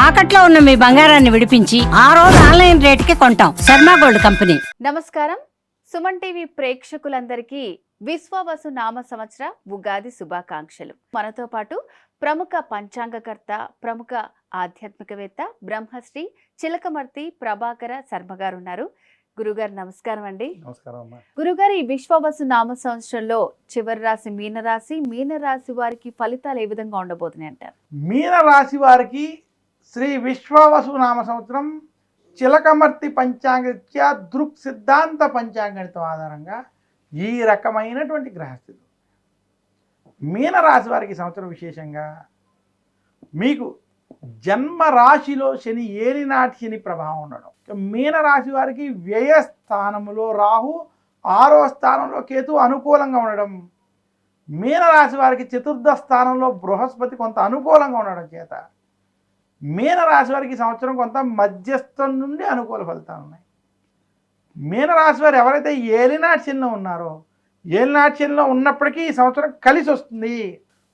తాకట్లో ఉన్న మీ బంగారాన్ని విడిపించి ఆ రోజు ఆన్లైన్ రేటుకి కొంటాం. Sharma gold company. నమస్కారం. సుమన్ టీవీ ప్రేక్షకులందరికీ విశ్వవసు నామ సంవత్సర ఉగాది శుభాకాంక్షలు. మనతో పాటు ప్రముఖ పంచాంగకర్త, ప్రముఖ ఆధ్యాత్మికవేత్త బ్రహ్మశ్రీ చిలకమర్తి ప్రభాకర శర్మ గారు ఉన్నారు. గురుగారు నమస్కారం అండి. గురుగారు, ఈ విశ్వవసు నామ సంవత్సరంలో చివరి రాశి మీనరాశి. మీనరాశి వారికి ఫలితాలు ఏ విధంగా ఉండబోతున్నాయి అంటారు? మీనరాశి వారికి శ్రీ విశ్వవసు నామ సంవత్సరం చిలకమర్తి పంచాంగరీత్యా దృక్ సిద్ధాంత పంచాంగణితం ఆధారంగా ఈ రకమైనటువంటి గ్రహస్థితి. మీనరాశి వారికి సంవత్సరం విశేషంగా మీకు జన్మ రాశిలో శని ఏలినాటి శని ప్రభావం ఉండడం. మీనరాశి వారికి వ్యయ స్థానంలో రాహు, 6వ స్థానంలో కేతు అనుకూలంగా ఉండడం. మీనరాశి వారికి చతుర్థ స్థానంలో బృహస్పతి కొంత అనుకూలంగా ఉండడం చేత మీనరాశి వారికి సంవత్సరం కొంత మధ్యస్థం నుండి అనుకూల ఫలితాలు ఉన్నాయి. మీనరాశి వారు ఎవరైతే ఏలినాటి శనిలో ఉన్నారో, ఏలినాటి శనిలో ఉన్నప్పటికీ ఈ సంవత్సరం కలిసి వస్తుంది.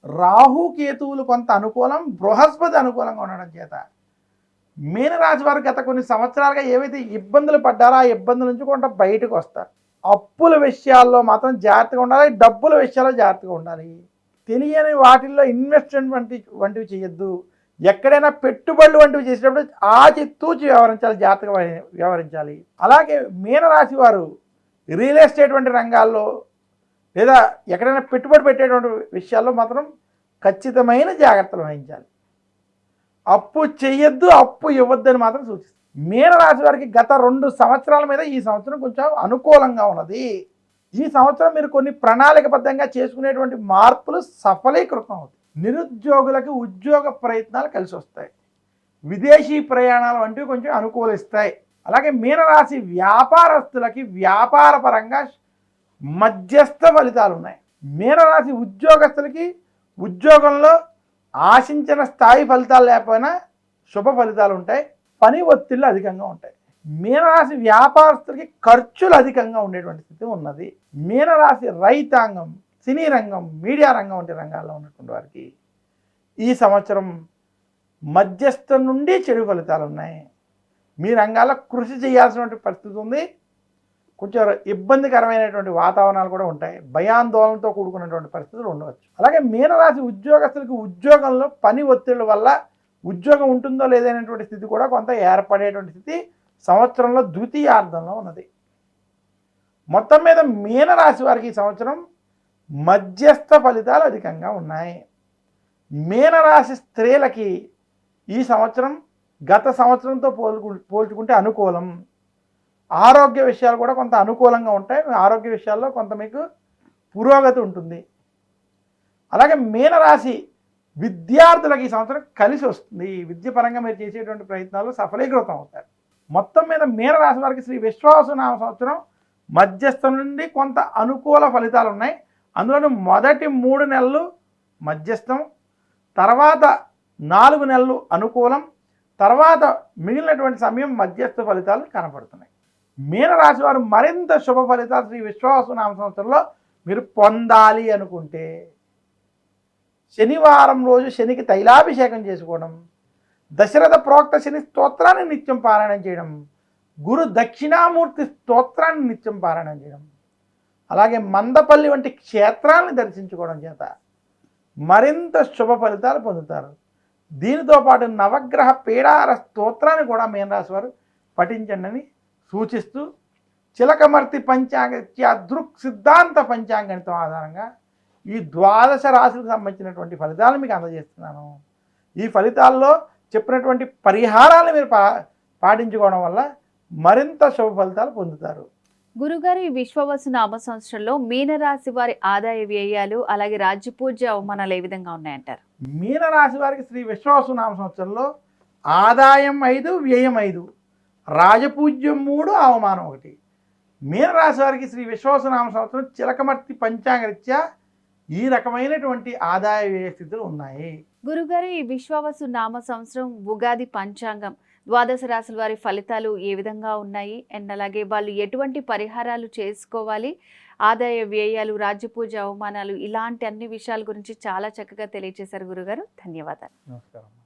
రాహు కేతువులు కొంత అనుకూలం, బృహస్పతి అనుకూలంగా ఉండడం చేత మీనరాశి వారు గత కొన్ని సంవత్సరాలుగా ఏవైతే ఇబ్బందులు పడ్డారో ఆ ఇబ్బందుల నుంచి కొంత బయటకు వస్తారు. అప్పుల విషయాల్లో మాత్రం జాగ్రత్తగా ఉండాలి, డబ్బుల విషయాల్లో జాగ్రత్తగా ఉండాలి. తెలియని వాటిల్లో ఇన్వెస్ట్మెంట్ వంటివి చేయొద్దు. ఎక్కడైనా పెట్టుబడులు వంటివి చేసేటప్పుడు ఆచితూచి వ్యవహరించాలి, జాగ్రత్తగా వ్యవహరించాలి. అలాగే మీనరాశి వారు రియల్ ఎస్టేట్ వంటి రంగాల్లో లేదా ఎక్కడైనా పెట్టుబడి పెట్టేటువంటి విషయాల్లో మాత్రం ఖచ్చితమైన జాగ్రత్తలు వహించాలి. అప్పు చెయ్యొద్దు, అప్పు ఇవ్వద్దని మాత్రం సూచిస్తుంది. మీనరాశి వారికి గత 2 సంవత్సరాల మీద ఈ సంవత్సరం కొంచెం అనుకూలంగా ఉన్నది. ఈ సంవత్సరం మీరు కొన్ని ప్రణాళికబద్ధంగా చేసుకునేటువంటి మార్పులు సఫలీకృతం అవుతాయి. నిరుద్యోగులకు ఉద్యోగ ప్రయత్నాలు కలిసి వస్తాయి. విదేశీ ప్రయాణాలు వంటివి కొంచెం అనుకూలిస్తాయి. అలాగే మీనరాశి వ్యాపారస్తులకి వ్యాపార పరంగా మధ్యస్థ ఫలితాలు ఉన్నాయి. మీనరాశి ఉద్యోగస్తులకి ఉద్యోగంలో ఆశించిన స్థాయి ఫలితాలు లేకపోయినా శుభ ఫలితాలు ఉంటాయి. పని ఒత్తిళ్ళు అధికంగా ఉంటాయి. మీనరాశి వ్యాపారస్తులకి ఖర్చులు అధికంగా ఉండేటువంటి స్థితి ఉన్నది. మీనరాశి రైతాంగం, సినీ రంగం, మీడియా రంగం వంటి రంగాల్లో ఉన్నటువంటి వారికి ఈ సంవత్సరం మధ్యస్థం నుండి చెడు ఫలితాలు ఉన్నాయి. మీ రంగాల్లో కృషి చేయాల్సినటువంటి పరిస్థితి ఉంది. కొంచెం ఇబ్బందికరమైనటువంటి వాతావరణాలు కూడా ఉంటాయి. భయాందోళనతో కూడుకున్నటువంటి పరిస్థితులు ఉండవచ్చు. అలాగే మీనరాశి ఉద్యోగస్తులకు ఉద్యోగంలో పని ఒత్తిళ్ల వల్ల ఉద్యోగం ఉంటుందో లేదనేటువంటి స్థితి కూడా కొంత ఏర్పడేటువంటి స్థితి సంవత్సరంలో ద్వితీయార్థంలో ఉన్నది. మొత్తం మీద మీనరాశి వారికి ఈ సంవత్సరం మధ్యస్థ ఫలితాలు అధికంగా ఉన్నాయి. మీనరాశి స్త్రీలకి ఈ సంవత్సరం గత సంవత్సరంతో పోల్చుకుంటే అనుకూలం. ఆరోగ్య విషయాలు కూడా కొంత అనుకూలంగా ఉంటాయి. ఆరోగ్య విషయాల్లో కొంత మీకు పురోగతి ఉంటుంది. అలాగే మీనరాశి విద్యార్థులకు ఈ సంవత్సరం కలిసి వస్తుంది. విద్యపరంగా మీరు చేసేటువంటి ప్రయత్నాలు సఫలీకృతం అవుతారు. మొత్తం మీద మీనరాశి వారికి శ్రీ విశ్వవసు నామ సంవత్సరం మధ్యస్థం నుండి కొంత అనుకూల ఫలితాలు ఉన్నాయి. అందులోని మొదటి 3 నెలలు మధ్యస్థం, తర్వాత 4 నెలలు అనుకూలం, తర్వాత మిగిలినటువంటి సమయం మధ్యస్థ ఫలితాలు కనపడుతున్నాయి. మీనరాశి వారు మరింత శుభ ఫలితాలు శ్రీ విశ్వవసు నామ సంవత్సరంలో మీరు పొందాలి అనుకుంటే శనివారం రోజు శనికి తైలాభిషేకం చేసుకోవడం, దశరథ ప్రోక్త శని స్తోత్రాన్ని నిత్యం పారాయణం చేయడం, గురు దక్షిణామూర్తి స్తోత్రాన్ని నిత్యం పారాయణం చేయడం, అలాగే మందపల్లి వంటి క్షేత్రాలను దర్శించుకోవడం చేత మరింత శుభ ఫలితాలు పొందుతారు. దీనితో పాటు నవగ్రహ పీడార స్తోత్రాన్ని కూడా మీనరాశి వారు పఠించండి అని సూచిస్తూ చిలకమర్తి పంచాంగరీత్యా దృక్ సిద్ధాంత పంచాంగణితం ఆధారంగా ఈ 12 రాశులకు సంబంధించినటువంటి ఫలితాలు మీకు అందజేస్తున్నాను. ఈ ఫలితాల్లో చెప్పినటువంటి పరిహారాలు మీరు పాటించుకోవడం వల్ల మరింత శుభ ఫలితాలు పొందుతారు. గురుగారు, ఈ విశ్వవసు నామ సంవత్సరంలో మీనరాశి వారి ఆదాయ వ్యయాలు అలాగే రాజ్యపూజ్య అవమానాలు ఏ విధంగా ఉన్నాయంటారు? మీనరాశి వారికి శ్రీ విశ్వవసు నామ సంవత్సరంలో ఆదాయం 5, వ్యయం 5, రాజపూజ్యం 3, అవమానం 1. మీనరాశి వారికి శ్రీ విశ్వవసు నామ సంవత్సరం చిలకమర్తి పంచాంగరీత్యా ఈ రకమైనటువంటి ఆదాయ వ్యయ స్థితులు ఉన్నాయి. గురుగారు, ఈ విశ్వవసు నామ సంవత్సరం ఉగాది పంచాంగం 12 రాశుల వారి ఫలితాలు ఏ విధంగా ఉన్నాయి అండ్ అలాగే వాళ్ళు ఎటువంటి పరిహారాలు చేసుకోవాలి, ఆదాయ వ్యయాలు, రాజ్యపూజ అవమానాలు, ఇలాంటి అన్ని విషయాల గురించి చాలా చక్కగా తెలియజేశారు గురుగారు. ధన్యవాదాలు. నమస్కారం.